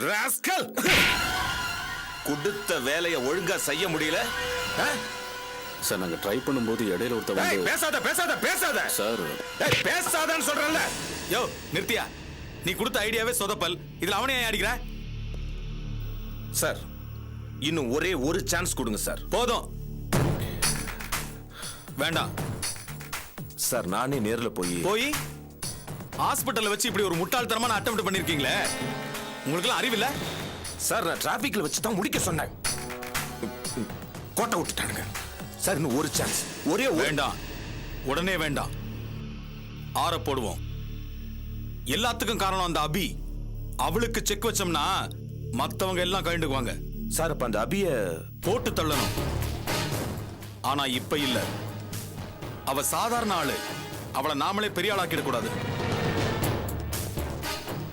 Rascal, கொடுத்த வேலையை ஒழுங்கா செய்ய முடியல. சார் நாங்க ட்ரை பண்ணும்போது இடையில ஒருத்தர் வந்து பேசாத பேசாத பேசாத சார். பேசாதன்னு சொல்றேன்ல. யோ நிர்த்தியா, நீ கொடுத்த ஐடியாவே சொதப்பல். இதுல அவனே ஏன் அடிக்கிற? சார் இன்னும் ஒரே ஒரு சான்ஸ் கொடுங்க சார். போதும், வேண்டாம் சார். நானே நேர்ல போய் ஹாஸ்பிட்டல்ல வச்சு இப்படி ஒரு முட்டாள்தனமான அட்டெம்ப்ட் பண்ணிருக்கீங்களே, உங்களுக்குலாம் அறிவில்ல? சார் நான் டிராபிக்ல வச்சு தான் முடிக்க சொன்னேன். கோட்டை விட்டுட்டானுங்க சார். இன்னும் ஒரு சான்ஸ், ஒரே வேண்டாம், உடனே வேண்டாம். ஆற போடுவோம். எல்லாத்துக்கும் காரணம் அந்த அபி. அவளுக்கு செக் வச்சோம்னா மத்தவங்க எல்லாம் கழண்டுக்குவாங்க. சார் அப்ப அந்த அபிய போட்டு தள்ளணும். ஆனா இப்ப இல்ல. அவ சாதாரண ஆளு. அவளை நாமளே பெரிய ஆளாக்கிட கூடாது.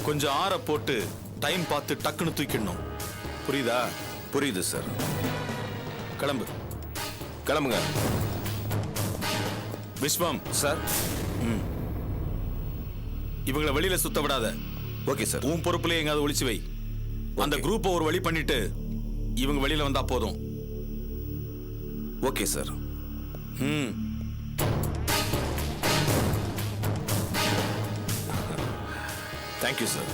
கொஞ்சம் ஆற போட்டு டைம் பார்த்து டக்குன்னு தூக்கிடணும். புரியுதா? புரியுது சார். கிளம்பு. கிளம்புங்க விஸ்வம். சார். இவங்களை வெளியில சுத்த விடாத. Okay sir. உன் பொறுப்புல எங்காவது ஒளிச்சு வை. அந்த குரூப்பை ஒரு வழி பண்ணிட்டு இவங்க வெளியில வந்தா போதும். Okay sir. Thank you sir.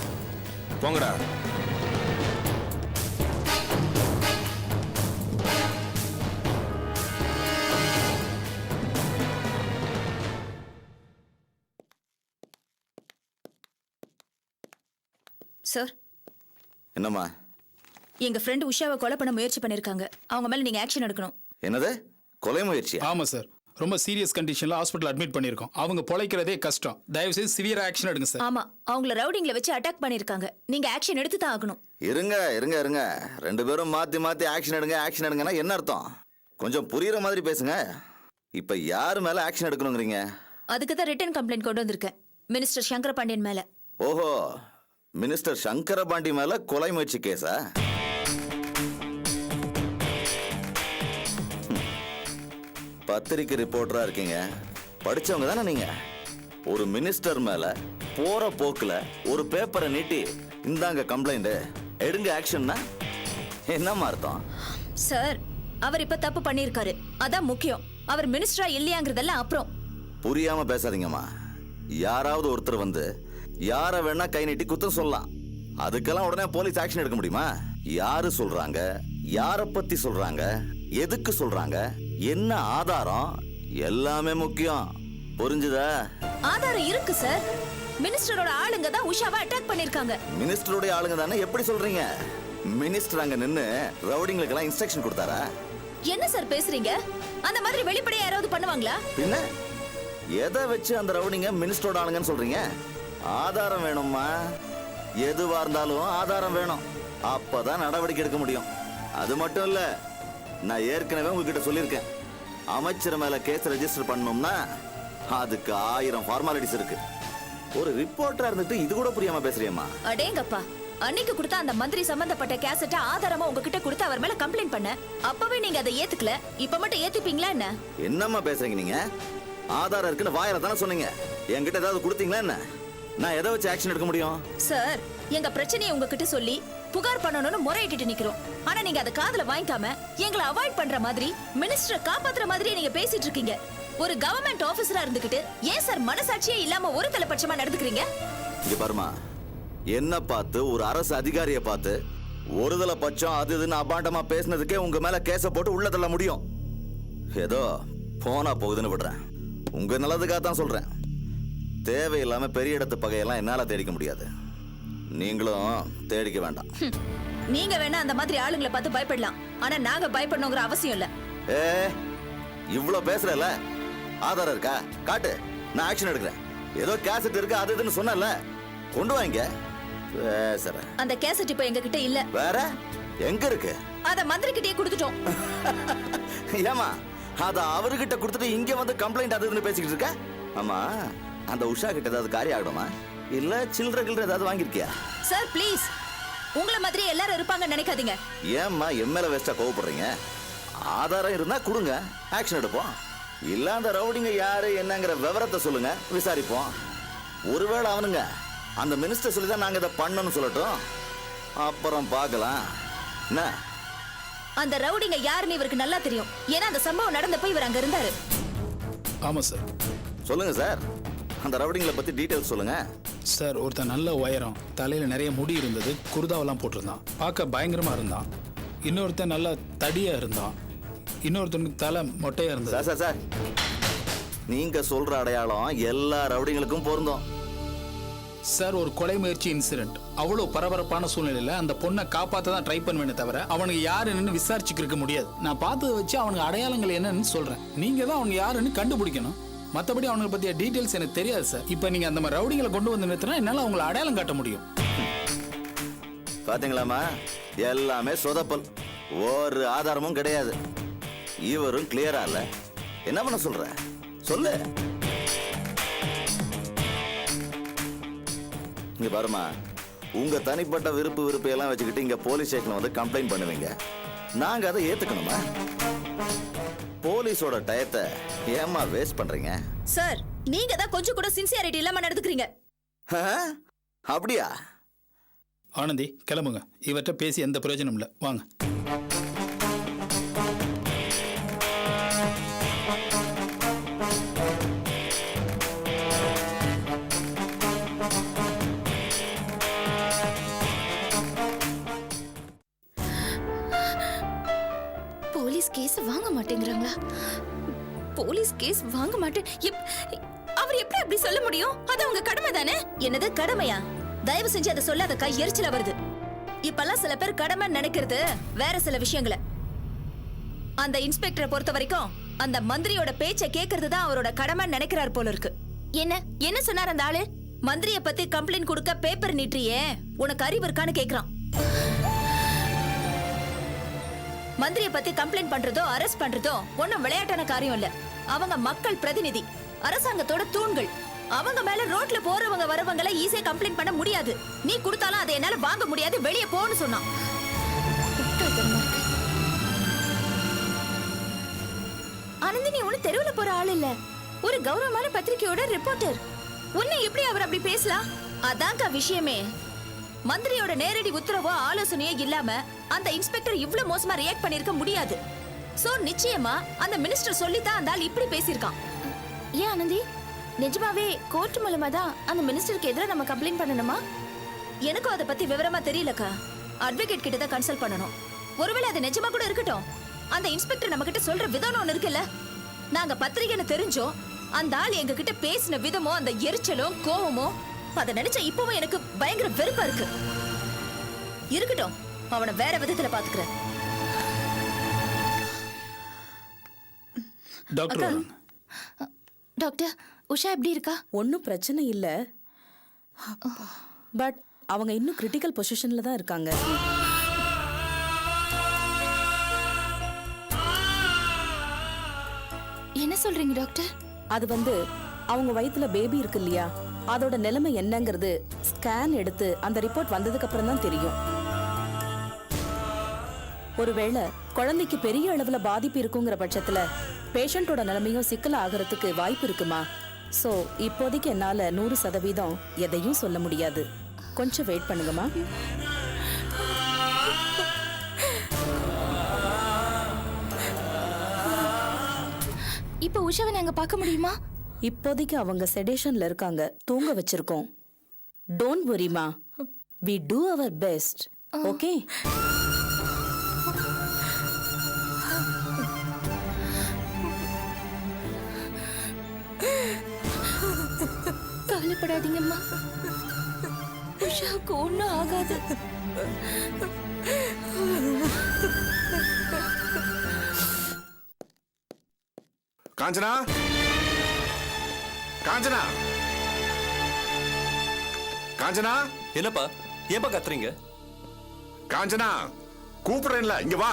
போங்கடா. சார். என்னம்மா? எங்க ஃப்ரெண்ட் உஷாவை கொலை பண்ண முயற்சி பண்ணிருக்காங்க. அவங்க மேல நீங்க ஆக்ஷன் எடுக்கணும். என்னது? கொலை முயற்சி? ஆமா சார். ரொம்ப சீரியஸ் கண்டிஷன்ல ஹாஸ்பிடல் அட்மிட் பண்ணிருக்கோம். அவங்க பொழைக்கிறதே கஷ்டம். தயவு செய்து சிவியர் ஆக்ஷன் எடுங்க சார். ஆமா, அவங்கள ரவுடிங்ல வச்சு அட்டாக் பண்ணிருக்காங்க. நீங்க ஆக்ஷன் எடுத்து தான் ஆகணும். இருங்க இருங்க இருங்க, ரெண்டு பேரும் மாத்தி மாத்தி ஆக்ஷன் எடுங்கன்னா என்ன அர்த்தம்? கொஞ்சம் புரியுற மாதிரி பேசுங்க. இப்ப யாரு மேல ஆக்ஷன் எடுக்கணுங்கிறீங்க? அதுக்கு தான் ரிட்டன் கம்ப்ளைண்ட் கொண்டு வந்திருக்கேன், மினிஸ்டர் சங்கர பாண்டியன் மேல. ஓஹோ, மினிஸ்டர் சங்கரபாண்டி மேல கொலை முயற்சி கேஸா? பத்திரிக்கை ரிப்போர்ட்டரா இருக்கீங்க, படிச்சவங்க தானே நீங்க. ஒரு மினிஸ்டர் மேல போற போக்குல ஒரு பேப்பரை நீட்டி இந்தாங்க கம்ப்ளைண்ட் எடுங்க ஆக்ஷன்னா என்னமா அர்த்தம்? சார், அவர் இப்ப தப்பு பண்ணிருக்காரு, அதான் முக்கியம். அவர் மினிஸ்டரா இல்லையாங்கிறதெல்லாம் அப்புறம். புரியாம பேசாதீங்கம்மா. யாராவது ஒருத்தர் வந்து யார வேணா கை நீட்டி குத்தம் சொல்லலாம். அதுக்கெல்லாம் உடனே போலீஸ் ஆக்ஷன் எடுக்க முடியுமா? யாரு சொல்றாங்க, யார பத்தி சொல்றாங்க, எதுக்கு சொல்றாங்க, என்ன ஆதாரம், எல்லாமே முக்கியம். புரிஞ்சுதா? ஆதாரம் இருக்கு சார். மினிஸ்டரோட ஆளுங்க தான் உஷாவை அட்டாக் பண்ணிருக்காங்க. மினிஸ்டரோட ஆளுங்க தானே? எப்படி சொல்றீங்க? மினிஸ்டர் அங்க நின்னு ரவுடிங்களுக்கெல்லாம் இன்ஸ்ட்ரக்ஷன் கொடுத்தாரா? என்ன சார் பேசுறீங்க? அந்த மாதிரி வெளிப்படையா யாராவது பண்ணுவாங்களா? பின்ன எதை வச்சு அந்த ரவுடிங்க மினிஸ்டரோட ஆளுங்கன்னு சொல்றீங்க? ஆதாரம் வேணும்மா. எதுவா இருந்தாலும் ஆதாரம் வேணும். அப்பதான் நடவடிக்கை எடுக்க முடியும். அது மட்டும் இல்ல, நான் ஏற்கனவே உங்ககிட்ட சொல்லியிருக்கேன், அமைச்சர் மேல கேஸ் ரெஜிஸ்டர் பண்ணணும்னா அதுக்கு 1000 ஃபார்மாலிட்டிஸ் இருக்கு. ஒரு ரிப்போர்ட்டரா இருந்துட்டு இது கூட புரியாம பேசுறியம்மா? அடேங்கப்பா, அன்னைக்கு கொடுத்த அந்த மந்திரி சம்பந்தப்பட்ட கேசட்ட ஆதாரமா உங்ககிட்ட கொடுத்து அவர் மேல கம்ப்ளைண்ட் பண்ண. அப்பவே நீங்க அதை ஏத்துக்கல, இப்ப மட்டும் ஏத்துப்பீங்களா என்ன? என்னம்மா பேசுறீங்க நீங்க? ஆதாரம் இருக்குன்னு வாயில தானே சொன்னீங்க. என்கிட்ட ஏதாவது கொடுத்தீங்களா என்ன? நான் எதை வச்சு ஆக்ஷன் எடுக்க முடியும்? சார், எங்க பிரச்சனையை உங்ககிட்ட சொல்லி புகார் பண்ணணும்னு முறையிட்டு நிக்கிறோம். ஆனா நீங்க அதை காதுல வாங்கிக்காம எங்களை அவாய்ட் பண்ற மாதிரி, மினிஸ்டரை காப்பாத்துற மாதிரி நீங்க பேசிட்டு இருக்கீங்க. ஒரு கவர்மெண்ட் ஆபீசரா இருந்துகிட்டு ஏன் சார் மனசாட்சியே இல்லாம ஒரு தலைப்பட்சமா நடந்துக்கிறீங்க? இங்க பாருமா, என்ன பார்த்து ஒரு அரசு அதிகாரியை பார்த்து ஒருதலை பட்சம் அது இதுன்னு அபாண்டமா பேசினதுக்கே உங்க மேல கேஸ போட்டு உள்ள தள்ள முடியும். ஏதோ போனா போகுதுன்னு விடுறேன். உங்க நல்லதுக்காக தான் சொல்றேன். தேவையில்லாம பெரிய இடத்து பகையெல்லாம் என்னால தேடிக்க முடியாது. நீங்களும் தேடிக்க வேண்டாம். நீங்க வேணா அந்த மாதிரி ஆளுங்களை பார்த்து பயப்படலாம், ஆனா நாங்க பயப்படணுங்கிற அவசியம் இல்ல. ஏ, இவ்வளவு பேசுறல, ஆதாரம் இருக்கா? காட்டு, நான் ஆக்ஷன் எடுக்கிறேன். ஏதோ கேசட் இருக்கு அது இதுன்னு சொன்னல, கொண்டு வாங்க. பேசுறேன். அந்த கேசட் இப்ப எங்க கிட்ட இல்ல. வேற எங்க இருக்கு? அத மந்திரி கிட்டே கொடுத்துட்டோம். ஏமா, அத அவர்கிட்ட கொடுத்துட்டு இங்க வந்து கம்ப்ளைண்ட் அது இதுன்னு பேசிக்கிட்டு இருக்க? ஆமா, அந்த உஷா கிட்ட ஏதாவது காரியம் ஆகணுமா? இல்ல சில்லற கில்லற ஏதாவது வாங்கிருக்கியா? சார் ப்ளீஸ், உங்களை மாதிரி எல்லாரும் இருப்பாங்க நினைக்காதீங்க. ஏம்மா எம்எல்ஏ வேஸ்டா கோவப்படுறீங்க? ஆதாரம் இருந்தா கொடுங்க, ஆக்ஷன் எடுப்போம். இல்ல அந்த ரவுடிங்க யாரு என்னங்கிற விவரத்தை சொல்லுங்க, விசாரிப்போம். ஒருவேளை அவனுங்க அந்த மினிஸ்டர் சொல்லிதான் நாங்க இதை பண்ணணும்னு சொல்லட்டும். அப்புறம் பார்க்கலாம். என்ன? அந்த ரவுடிங்க யாருன்னு இவருக்கு நல்லா தெரியும். ஏன்னா அந்த சம்பவம் நடந்தப்ப இவர் அங்க இருந்தாரு. ஆமாம் சார். சொல்லுங்க சார், அந்த ரவுடிங்களை பத்தி டீட்டெயில்ஸ் சொல்லுங்க. சார், ஒருத்தன் நல்ல உயரம், தலையில் நிறைய முடி இருந்தது, குருதாவெல்லாம் போட்டிருந்தான், பார்க்க பயங்கரமாக இருந்தான். இன்னொருத்தன் நல்லா தடியாக இருந்தான். இன்னொருத்தனுக்கு தலை மொட்டையாக இருந்தது. சார் சார் சார், நீங்க சொல்ற அடையாளம் எல்லா ரவுடிங்களுக்கும் பொருந்தும். சார், ஒரு கொலை முயற்சி இன்சிடென்ட். அவ்வளோ பரபரப்பான சூழ்நிலையில் அந்த பொண்ணை காப்பாற்ற தான் ட்ரை பண்ணுவேனே தவிர அவனுக்கு யாருன்னு விசாரிச்சுக்க முடியாது. நான் பார்த்ததை வச்சு அவனுக்கு அடையாளங்கள் என்னன்னு சொல்கிறேன். நீங்கள் தான் அவனுக்கு யாருன்னு கண்டுபிடிக்கணும். மற்றபடி அவனுக்கு பற்றிய டீட்டெயில்ஸ் எனக்கு தெரியாது சார். இப்போ நீங்கள் அந்த மாதிரி ரவுடிங்களை கொண்டு வந்து நிறுத்தினா என்னால் அவங்களை அடையாளம் காட்ட முடியும். பாத்தீங்களாமா, எல்லாமே சொதப்பல், ஒரு ஆதாரமும் கிடையாது. இவரும் கிளியரா இல்ல. என்ன பண்ண சொல்ற? சொல்லு. இங்க பாருமா, உங்க தனிப்பட்ட விருப்பு எல்லாம் வச்சுக்கிட்டு இங்க போலீஸ் ஸ்டேஷன் வந்து கம்ப்ளைண்ட் பண்ணுவீங்க. நாங்க அதை ஏத்துக்கணுமா? போலீஸோட டயத்தை ஏமா வேஸ்ட் பண்றீங்க? சார், நீங்க தான் கொஞ்சம் கூட சின்சியாரிட்டி இல்லாம நடந்துக்கிறீங்க. அப்படியா? ஆனந்தி, கிளம்புங்க. இவர்கிட்ட பேசி எந்த பிரயோஜனம் இல்லை. வாங்க. போலீஸ் கேஸ் வாங்க மாட்டேங்கிறாங்களா? போலீஸ் கேஸ் வாங்க மாட்டேன். அவர் எப்படி அப்படி சொல்ல முடியும்? அது உங்க கடமை தானே. என்னது கடமையா? தயவு செஞ்சு அதை சொல்லாதக்கா, எரிச்சல வருது. இப்பெல்லாம் சில பேர் கடமை நினைக்கிறது வேற சில விஷயங்களை. அந்த இன்ஸ்பெக்டரை பொறுத்த வரைக்கும் அந்த மந்திரியோட பேச்சை கேட்கறது தான் அவரோட கடமை நினைக்கிறார் போல இருக்கு. என்ன சொன்னார் அந்த ஆளு? மந்திரிய பத்தி கம்ப்ளைண்ட் கொடுக்க பேப்பர் நீட்டியே, உனக்கு அறிவு இருக்கான்னு கேக்குறான். மந்திரிய பத்தி கம்ப்ளைண்ட் பண்றதோ அரெஸ்ட் பண்றதோ ஒன்னும் விளையாட்டான காரியம் இல்ல. அவங்க மக்கள் பிரதிநிதி, அரசாங்கத்தோட தூண்கள். அவங்க மேல ரோட்ல போறவங்க வரவங்களை ஈஸியா கம்ப்ளைண்ட் பண்ண முடியாது. நீ கொடுத்தாலும் அதை என்னால வாங்க முடியாது, வெளியே போன்னு சொன்னான். ஆனந்தி, நீ ஒண்ணு தெருவுல போற ஆள் இல்ல, ஒரு கௌரவமான பத்திரிகையோட ரிப்போர்ட்டர். உன்னை எப்படி அவர் அப்படி பேசலாம்? அதான்க்கா விஷயமே. மந்திரியோட நேரடி உத்தரவோ ஆலோசனையோ இல்லாம அந்த இன்ஸ்பெக்டர் இவ்வளவு மோசமா ரியாக்ட் பண்ணிருக்க முடியாது. சோ நிச்சயமா அந்த மினிஸ்டர் சொல்லித்தான் அந்த ஆள் இப்படி பேசியிருக்கான். ஏன் ஆனந்தி, நிஜமாவே கோர்ட் மூலமா தான் அந்த மினிஸ்டருக்கு எதிராக நம்ம கம்ப்ளைண்ட் பண்ணணுமா? எனக்கும் அதை பத்தி விவரமா தெரியலக்கா. அட்வொகேட் கிட்ட தான் கன்சல்ட் பண்ணணும். ஒருவேளை அது நிஜமா கூட இருக்கட்டும். அந்த இன்ஸ்பெக்டர் நம்ம கிட்ட சொல்ற விதம் ஒண்ணு இருக்குல்ல. நாங்க பத்திரிகைன்னு தெரிஞ்சோம் அந்த ஆள் எங்க கிட்ட பேசின விதமோ, அந்த எரிச்சலும் கோவமோ, அதை நினைச்சா இப்பவும் எனக்கு பயங்கர வெறுப்பா இருக்கு. இருக்கட்டும், அவனை வேற விதத்துல பாத்துக்கிறேன். டாக்டர், டாக்டர், உஷா எப்படி இருக்கா? ஒன்றும் பிரச்சனை இல்லை, பட் அவங்க இன்னும் கிரிட்டிக்கல் பொசிஷன்ல தான் இருக்காங்க. என்ன சொல்றீங்க டாக்டர்? அது அவங்க வயித்துல பேபி இருக்கு இல்லையா, அதோட நிலைமை என்னங்கிறது ஸ்கேன் எடுத்து அந்த ரிப்போர்ட் வந்ததுக்கு அப்புறம் தான் தெரியும். ஒருவேளை குழந்தைக்கு பெரிய அளவுல பாதிப்பு இருக்குங்கிற பட்சத்துல பேஷண்டோட நிலைமையும் சிக்கல் ஆகிறதுக்கு வாய்ப்பு இருக்குமா? சோ இப்போதைக்கு என்னால 100% எதையும் சொல்ல முடியாது. கொஞ்சம் வெயிட் பண்ணுங்கம்மா. இப்ப உஷாவை நாங்க பார்க்க முடியுமா? இப்போதைக்கு அவங்க செடேஷன்ல இருக்காங்க, தூங்க வச்சிருக்கோம். டோன்ட் வரிமா, we do our best. ஓகே? கவலைப்படாதீங்கம்மா, உஷாவுக்கு ஒன்றும் ஆகாது. காஞ்சனா, காஞ்சனா, காஞ்சனா. என்னப்பா, ஏன்பா கத்துறீங்க? காஞ்சனா, கூப்பிடுறேன்ல, இங்க வா.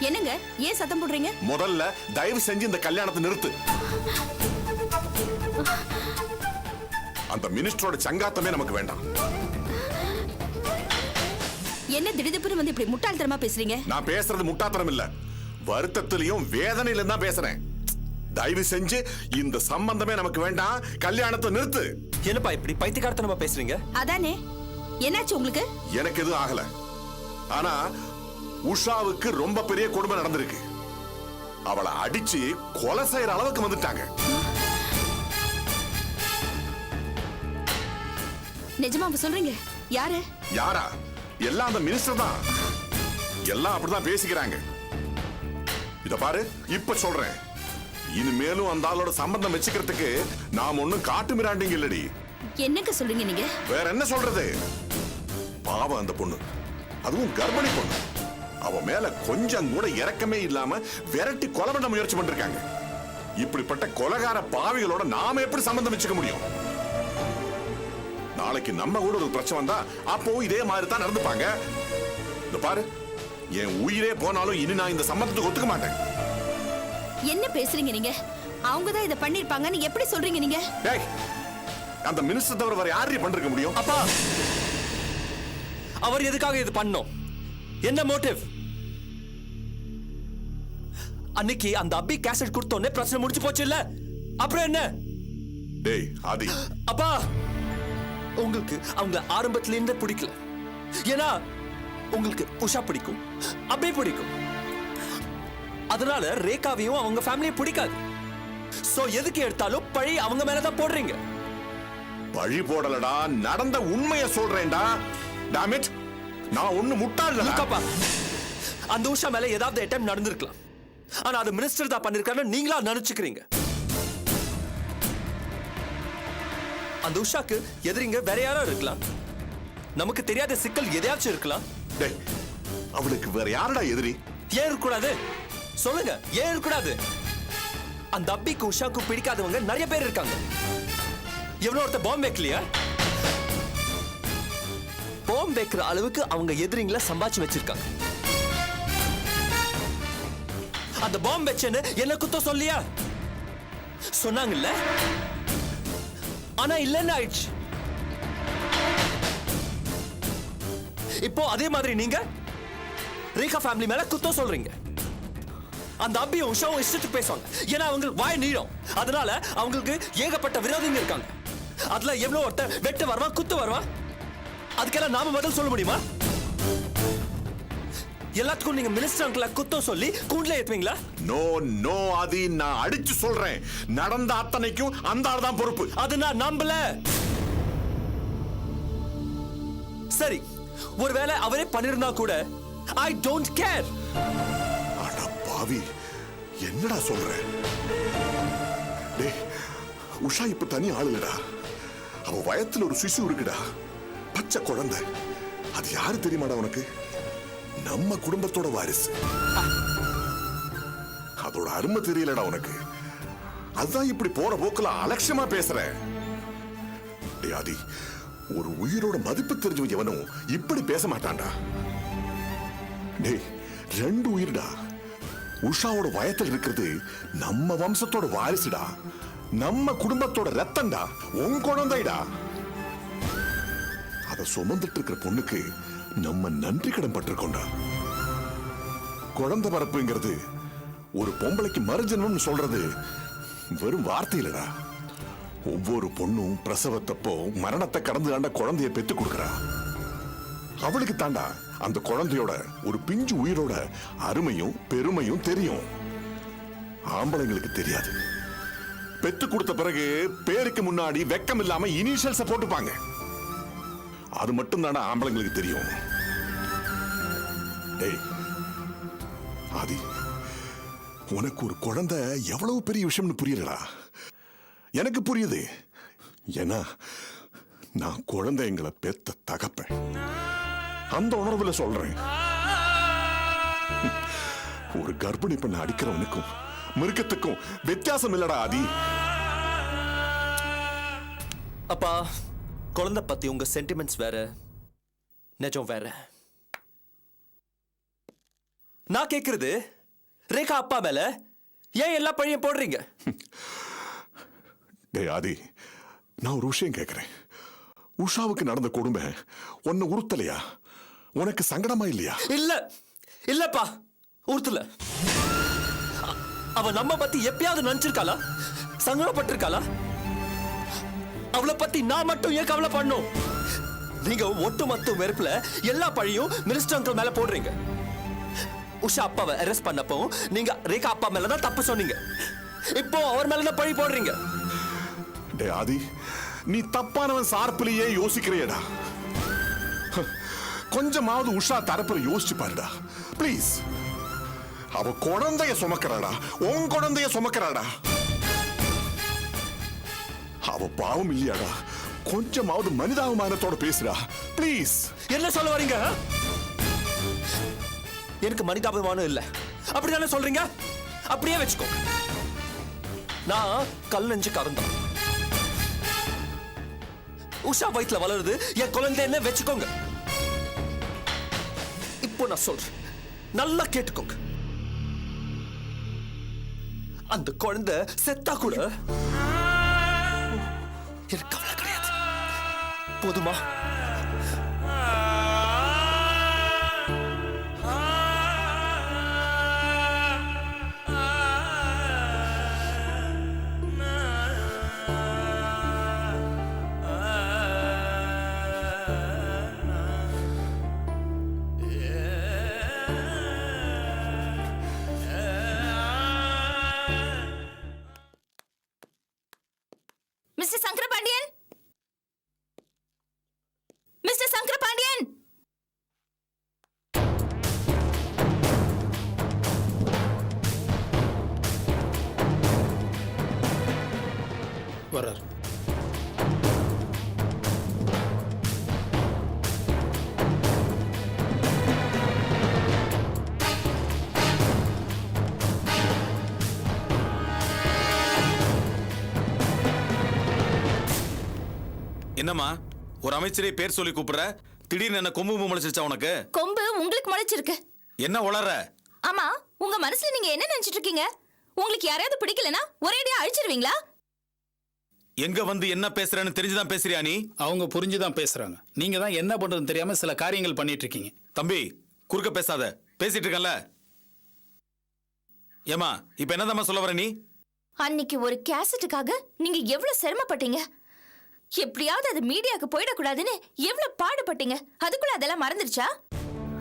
என்னங்க, ஏன் சத்தம் போடுறீங்க? முதல்ல தயவு செஞ்சு இந்த கல்யாணத்தை நிறுத்து. அந்த மினிஸ்டரோட சங்காத்தமே நமக்கு வேண்டாம். என்ன திடீர்னு வந்து இப்படி முட்டாள்தனமா பேசுறீங்க? நான் பேசுறது முட்டாத்தனம் இல்ல, வருத்தத்திலையும் வேதனையிலும் தான் பேசுறேன். தயவு செஞ்சு இந்த சம்பந்தமே நமக்கு வேண்டாம், கல்யாணத்தை நிறுத்து. என்னப்பா இப்படி பைத்தியக்காரத்தனமா பேசுறீங்க? அதானே, என்னாச்சு உங்களுக்கு? எனக்கு எதுவும் ஆகல. ஆனா உஷாவுக்கு ரொம்ப பெரிய கொடுமை நடந்திருக்கு. அவளை அடிச்சு கொலை செய்யற அளவுக்கு வந்துட்டாங்க. நிஜமா சொல்றீங்க? யாரு? யாரா? எல்லாம் அந்த மினிஸ்டர் தான். எல்லாம் அப்படிதான் பேசிக்கிறாங்க. இத பாரு, இப்ப சொல்றேன், இனிமேலும் அந்த ஆளோட சம்பந்தம் வச்சுக்கிறதுக்கு நாம் ஒண்ணும் காட்டு மிராண்டிங்க இல்லடி. என்னங்க சொல்றீங்க நீங்க? வேற என்ன சொல்றது? பாவம் அந்த பொண்ணு, அதுவும் கர்ப்பிணி பொண்ணு. அவ மேல கொஞ்சம் கூட இரக்கமே இல்லாம விரட்டி கொலை பண்ண முயற்சி பண்ணிருக்காங்க. இப்படிப்பட்ட கொலைகார பாவிகளோட நாம எப்படி சம்பந்தம் வச்சுக்க முடியும்? நாளைக்கு நம்ம கூட ஒரு பிரச்சனை வந்தா அப்போ இதே மாதிரி தான் நடந்துப்பாங்க. இந்த பாரு, என் உயிரே போனாலும் இனி நான் இந்த சம்பந்தத்துக்கு ஒத்துக்க மாட்டேன். என்ன பேசுறீங்க நீங்க? அவங்க தான் இத பண்ணிருப்பாங்கன்னு எப்படி சொல்றீங்க நீங்க? டேய், அந்த மினிஸ்டர் தவிர வேற யாரையும் பண்ணிருக்க முடியும்? அப்பா, அவர் எதுக்காக இது பண்ணோம்? என்ன மோட்டிவ்? அன்னைக்கு அந்த அபி கேசட் கொடுத்தோன்னே பிரச்சனை முடிச்சு போச்சு இல்ல? அப்புறம் என்ன? டேய் ஆதி, அப்பா, உங்களுக்கு அவங்க ஆரம்பத்துல இருந்தே பிடிக்கல. ஏன்னா உங்களுக்கு உஷா பிடிக்கும், அபி பிடிக்கும். அதனால ரேகாவையும் அவங்க ஃபேமிலியை பிடிக்காது. சோ எதுக்கு எடுத்தாலும் பழி அவங்க மேலதான் போடுறீங்க. பழி போடலடா, நடந்த உண்மையை சொல்றேன்டா. டாமிட், நான் ஒண்ணு முட்டாள். அந்த உஷா மேல ஏதாவது அட்டெம்ப்ட் நடந்திருக்கலாம். ஆனா அது மினிஸ்டர் தான் பண்ணிருக்காருன்னு நீங்களா நினைச்சுக்கிறீங்க. அந்த உஷாக்கு எதிரிங்க வேற யாரோ இருக்கலாம். நமக்கு தெரியாத சிக்கல் எதையாச்சும் இருக்கலாம். டேய், அவளுக்கு வேற யாரடா எதிரி? ஏன் இருக்கக்கூடாது? சொல்லுங்க, ஏன் இருக்கக்கூடாது? அந்த அப்பிக்கு உஷாக்கு பிடிக்காதவங்க நிறைய பேர் இருக்காங்க. எவ்வளவு ஒருத்த பாம்பு வைக்கலையா? பாம்பு வைக்கிற அளவுக்கு அவங்க எதிரிங்களை சம்பாதிச்சு வச்சிருக்காங்க. அந்த பாம்பு வச்சேன்னு என்ன குத்தம் சொல்லியா? சொன்னாங்கல்ல, ஆனா இல்லன்னு ஆயிடுச்சு. இப்போ அதே மாதிரி நீங்க ரேகா ஃபேமிலி மேல குத்தம் சொல்றீங்க. அந்த அபியும் உஷாவும் இஷ்டத்துக்கு பேசுவாங்க. ஏன்னா அவங்க வாய் நீளம். அதனால அவங்களுக்கு ஏகப்பட்ட விரோதிங்க இருக்காங்க. அதுல எவ்வளவு ஒருத்தர் வெட்ட வருவான், குத்து வருவான். அதுக்கெல்லாம் நாம பதில் சொல்ல முடியுமா? எல்லாத்துக்கும் நீங்க மினிஸ்டர் அங்கிள குத்தம் சொல்லி கூண்டுல ஏத்துவீங்களா? நோ நோ ஆதி, நான் அடிச்சு சொல்றேன், நடந்த அத்தனைக்கும் அந்த ஆள் தான் பொறுப்பு. அது நான் நம்பல. சரி, ஒருவேளை அவரே பண்ணிருந்தா கூட ஐ டோன்ட் கேர். அட பாவி, என்னடா சொல்ற? டேய், உஷா இப்ப தனி ஆள் இல்லடா. அவ வயத்துல ஒரு சிசு இருக்குடா, பச்சை குழந்தை. அது யாரு தெரியுமாடா உனக்கு? நம்ம குடும்பத்தோட வாரிசு. அதோட அருமை தெரியலடா உனக்கு. அதுதான் இப்படி போற போக்குல அலட்சியமா பேசுற. டேய் ஆதி, ஒரு உயிரோட மதிப்பு தெரிஞ்சவன் எவனும் இப்படி பேச மாட்டான்டா. டேய், 2 உயிர்டா. உஷாவோட வயத்தில் இருக்கிறது நம்ம வம்சத்தோட வாரிசுடா, நம்ம குடும்பத்தோட ரத்தம்டா, உன் குழந்தைடா. அத சுமந்துட்டு இருக்கிற பொண்ணுக்கு நம்ம நன்றி கடன் பட்டிருக்கோம்டா. குழந்தை பரப்புங்கிறது ஒரு பொம்பளைக்கு மறுஜன்மம்னு சொல்றது வெறும் வார்த்தை இல்லடா. ஒவ்வொரு பொண்ணும் பிரசவத்தப்போ மரணத்தை கடந்து தாண்டா குழந்தைய பெத்து கொடுக்கறா. அவளுக்கு தாண்டா அந்த குழந்தையோட ஒரு பிஞ்சு உயிரோட அருமையும் பெருமையும் தெரியும். ஆம்பளைங்களுக்கு தெரியாது. பெத்து கொடுத்த பிறகு பேருக்கு முன்னாடி வெக்கம் இல்லாம இனிஷியல்ஸ போட்டுப்பாங்க. அது மட்டும் தானே ஆம்பளைங்களுக்கு தெரியும். டேய் ஆதி, உனக்கு ஒரு குழந்தை எவ்வளவு பெரிய விஷயம்னு புரியலடா. எனக்கு புரியுது. ஏன்னா நான் குழந்தைங்களை பெத்த தகப்பேன். அந்த உணர்வுல சொல்றேன். ஒரு கர்ப்பிணி பெண்ணை அடிக்கிறவனுக்கும் மிருகத்துக்கும் வித்தியாசம் இல்லடா ஆதி. அப்பா, குழந்தை பத்தி உங்க சென்டிமெண்ட்ஸ் வேற, நிஜம் வேற. நான் கேக்குறது, ரேகா அப்பா மேல ஏன் எல்லா பழியும் போடுறீங்க? டேய் ஆதி, நான் ஒரு விஷயம் கேட்கிறேன். உஷாவுக்கு நடந்த கொடுமை உன்னை உறுத்தலையா? உனக்கு சங்கடமா இல்லையா? இல்ல, இல்லப்பா, உறுத்தல. அவ நம்ம பத்தி எப்பயாவது நினைச்சிருக்காளா? சங்கடப்பட்டிருக்காளா? அவளை பத்தி நான் மட்டும் ஏன் கவலை பண்ணும்? நீங்க ஒட்டுமொத்த வெறுப்புல எல்லா பழியும் மினிஸ்டர் அங்கிள் மேல போடுறீங்க. உஷா அப்பாவை அரெஸ்ட் பண்ணப்போ நீங்க ரேகா அப்பா மேலதான் தப்பு சொன்னீங்க. இப்போ அவர் மேலதான் பழி போடுறீங்க. டே ஆதி, நீ தப்பானவன் சார்பிலேயே யோசிக்கிறியடா. கொஞ்சமாவது உஷா தரப்புல யோசிச்சு பாருடா ப்ளீஸ். அவ குழந்தைய சுமக்கிறாடா, உன் குழந்தைய சுமக்கிறாடா. அவ பாவம் இல்லையாடா? கொஞ்சமாவது மனிதாபிமானத்தோட பேசுடா ப்ளீஸ். என்ன சொல்ல வரீங்க? எனக்கு மனிதாபிமானம் இல்ல அப்படிதானே சொல்றீங்க? அப்படியே வச்சுக்கோ. நான் கல் நெஞ்சு கறந்தான். உஷா வயிற்றுல வளருது என் குழந்தைன்னு வச்சுக்கோங்க. இப்போ நான் சொல்றேன், நல்லா கேட்டுக்கோங்க. அந்த குழந்தை செத்தா கூட எனக்கு கவலை கிடையாது. போதுமா? Mister Shankara Pandian, mister Shankara Pandian. வர்றார். என்னம்மா ஒரு அமைச்சரே பேர் சொல்லி கூப்பிடுற? திடீர்னு என்ன கொம்பு முளைச்சிருச்சா உனக்கு? கொம்பு உங்களுக்கு முளைச்சிருக்கு. என்ன உளற? ஆமா, உங்க மனசுல நீங்க என்ன நினைச்சிட்டு இருக்கீங்க? உங்களுக்கு யாரையாவது பிடிக்கலனா ஒரேடியா அழிச்சிருவீங்களா? எங்க வந்து என்ன பேசுறேன்னு தெரிஞ்சுதான் பேசுறியா நீ? அவங்க புரிஞ்சுதான் பேசுறாங்க. நீங்க தான் என்ன பண்றதுன்னு தெரியாம சில காரியங்கள் பண்ணிட்டு இருக்கீங்க. தம்பி குறுக்க பேசாத, பேசிட்டு இருக்கல. ஏமா இப்ப என்னதாம்மா சொல்ல வர நீ? அன்னைக்கு ஒரு கேசட்டுக்காக நீங்க எவ்வளவு சிரமப்பட்டீங்க. எப்படியாவது அது மீடியாக்கு போயிடக்கூடாதுன்னு எவ்வளவு பாடுபட்டீங்க. அதுக்குள்ள அதெல்லாம் மறந்துடுச்சா?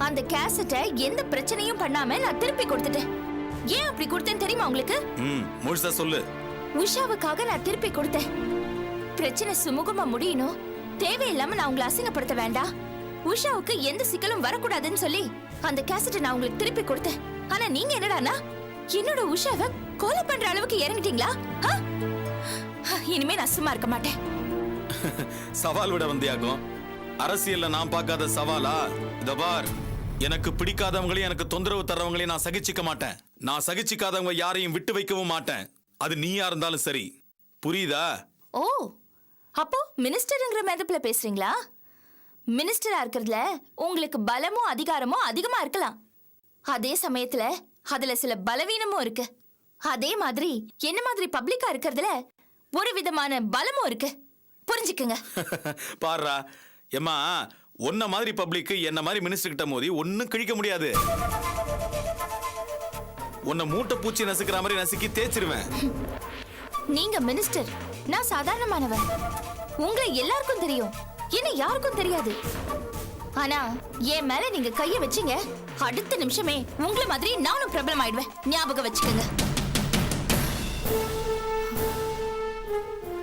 அந்த கேசட்டை எந்த பிரச்சனையும் பண்ணாம நான் திருப்பி கொடுத்துட்டேன். ஏன் அப்படி கொடுத்தேன்னு தெரியுமா உங்களுக்கு? முழுசா சொல்லு. உஷாவுக்காக நான் திருப்பி கொடுத்தேன். பிரச்சனை சுமூகமா முடியணும், தேவையில்லாம நான் உங்களை அசிங்கப்படுத்த வேண்டாம், உஷாவுக்கு எந்த சிக்கலும் வரக்கூடாதுன்னு சொல்லி அந்த கேசட்டை நான் உங்களுக்கு திருப்பி கொடுத்தேன். ஆனா நீங்க என்னடானா என்னோட உஷாவை கொலை பண்ற அளவுக்கு இறங்கிட்டீங்களா? இனிமே நான் சும்மா இருக்க மாட்டேன். சவால் விட வந்தியாகும். அரசியல்ல நான் பார்க்காத சவாலா? இத பார், எனக்கு பிடிக்காதவங்களையும் எனக்கு தொந்தரவு தர்றவங்களையும் நான் சகிச்சிக்க மாட்டேன். நான் சகிச்சிக்காதவங்க யாரையும் விட்டு வைக்கவும் மாட்டேன். அது நீயா இருந்தாலும் சரி. புரியுதா? ஓ, அப்போ மினிஸ்டர்ங்கிற மெதப்புல பேசுறீங்களா? மினிஸ்டரா இருக்கிறதுல உங்களுக்கு பலமும் அதிகாரமும் அதிகமா இருக்கலாம். அதே சமயத்துல அதுல சில பலவீனமும் இருக்கு. அதே மாதிரி என்ன மாதிரி பப்ளிக்கா இருக்கிறதுல ஒரு விதமான பலமும் இருக்கு. புரிஞ்சுக்குங்க. பாருடா ஏமா, உன்ன மாதிரி பப்ளிக் என்ன மாதிரி மினிஸ்டர் கிட்ட மோதி ஒன்னும் கிழிக்க முடியாது. உன்னை மூட்டை பூச்சி நசுக்கிற மாதிரி நசுக்கி தேய்ச்சிருவேன். நீங்க மினிஸ்டர், நான் சாதாரணமானவன். உங்களை எல்லாருக்கும் தெரியும், என்ன யாருக்கும் தெரியாது. ஆனா என் மேல நீங்க கைய வச்சீங்க, அடுத்த நிமிஷமே உங்களை மாதிரி நானும் பிரபலம் ஆயிடுவேன். ஞாபகம் வச்சுக்கோங்க.